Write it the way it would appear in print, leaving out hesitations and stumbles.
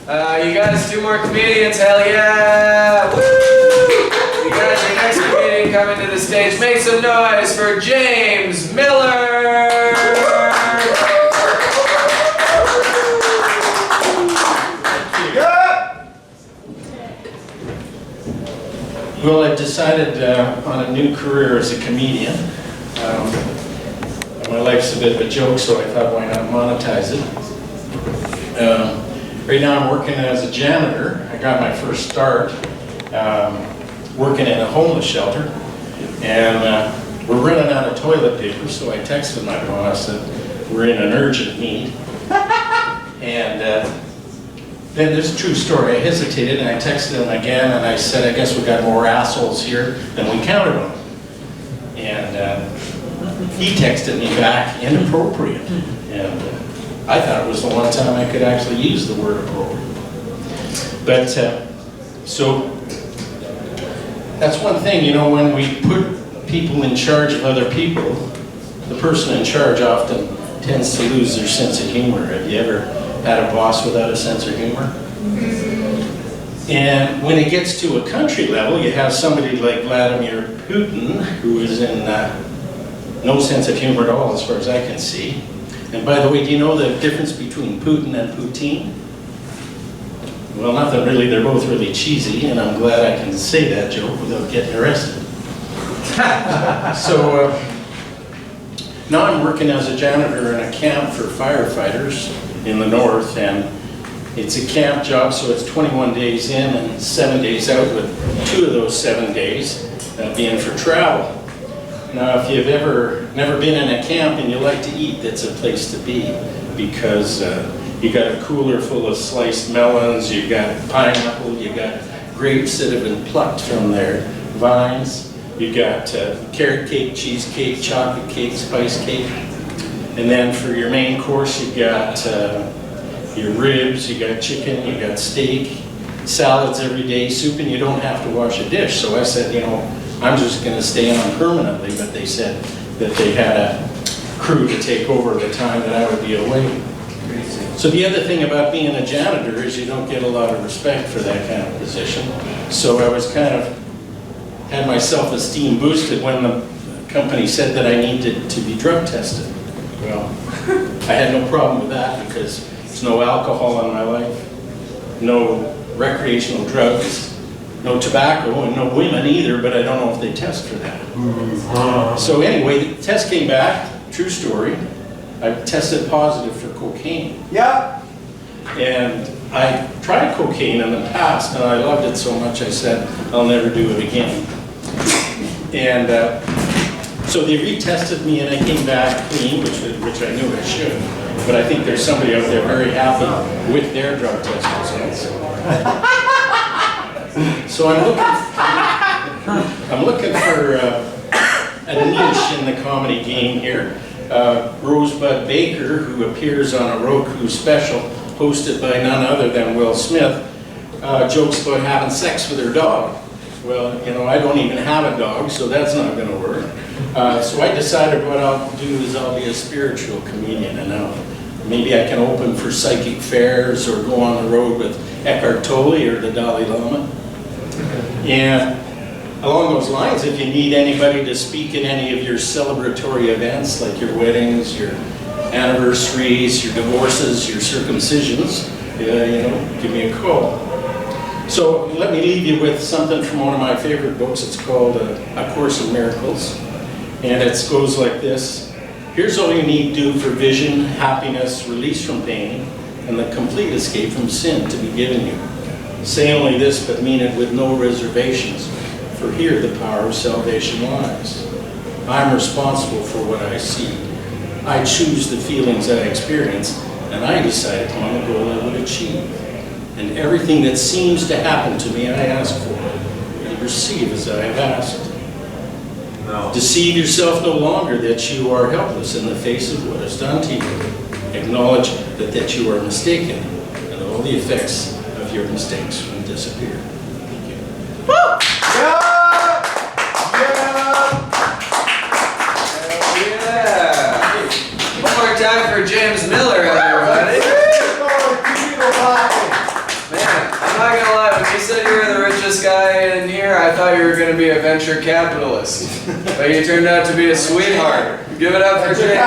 You guys, 2 more comedians, hell yeah! Woo! You guys, your next comedian coming to the stage. Make some noise for James Miller! Well, I've decided on a new career as a comedian. My life's a bit of a joke, so I thought, why not monetize it? Right now I'm working as a janitor. I got my first start working in a homeless shelter, and we're running out of toilet paper, so I texted my boss that we're in an urgent need. And then this is a true story. I hesitated and I texted him again and I said, I guess we got more assholes here than we counted on. And he texted me back, inappropriate. And I thought it was the one time I could actually use the word appropriate. But, so, that's one thing, you know, when we put people in charge of other people, the person in charge often tends to lose their sense of humor. Have you ever had a boss without a sense of humor? And when it gets to a country level, you have somebody like Vladimir Putin, who is in no sense of humor at all, as far as I can see. And by the way, do you know the difference between Putin and poutine? Well, nothing really. They're both really cheesy, and I'm glad I can say that joke without getting arrested. So now I'm working as a janitor in a camp for firefighters in the north, and it's a camp job, so it's 21 days in and 7 days out, with 2 of those 7 days being for travel. Now, if you've never been in a camp and you like to eat, that's a place to be, because you got a cooler full of sliced melons, you got pineapple, you got grapes that have been plucked from their vines, you got carrot cake, cheesecake, chocolate cake, spice cake, and then for your main course you got your ribs, you got chicken, you got steak, salads every day, soup, and you don't have to wash a dish. So I said, you know, I'm just going to stay on permanently, but they said that they had a crew to take over the time that I would be away. So the other thing about being a janitor is you don't get a lot of respect for that kind of position. So I was kind of, had my self-esteem boosted when the company said that I needed to be drug tested. Well, I had no problem with that because there's no alcohol in my life, no recreational drugs, no tobacco, and no women either, but I don't know if they test for that. So anyway, the test came back, true story. I tested positive for cocaine. Yeah. And I tried cocaine in the past, and I loved it so much I said, I'll never do it again. And so they retested me and I came back clean, which I knew I should. But I think there's somebody out there very happy with their drug test results. So I'm looking for a niche in the comedy game here. Rosebud Baker, who appears on a Roku special hosted by none other than Will Smith, jokes about having sex with her dog. Well, you know, I don't even have a dog, so that's not going to work. So I decided what I'll do is I'll be a spiritual comedian, and maybe I can open for psychic fairs or go on the road with Eckhart Tolle or the Dalai Lama. And along those lines, if you need anybody to speak in any of your celebratory events, like your weddings, your anniversaries, your divorces, your circumcisions, you know, give me a call. So let me leave you with something from one of my favorite books. It's called A Course in Miracles. And it goes like this. Here's all you need to do for vision, happiness, release from pain, and the complete escape from sin to be given you. Say only this, but mean it with no reservations, for here the power of salvation lies. I'm responsible for what I see. I choose the feelings I experience, and I decide upon the goal I would achieve. And everything that seems to happen to me, I ask for, and receive as I have asked. No. Deceive yourself no longer that you are helpless in the face of what is done to you. Acknowledge that you are mistaken, and all the effects of your mistakes will disappear. Thank you. Woo! Yeah! One more time for James Miller, everybody. I'm not gonna lie, when you said you were the richest guy in here, I thought you were gonna be a venture capitalist. But you turned out to be a sweetheart. Give it up for James.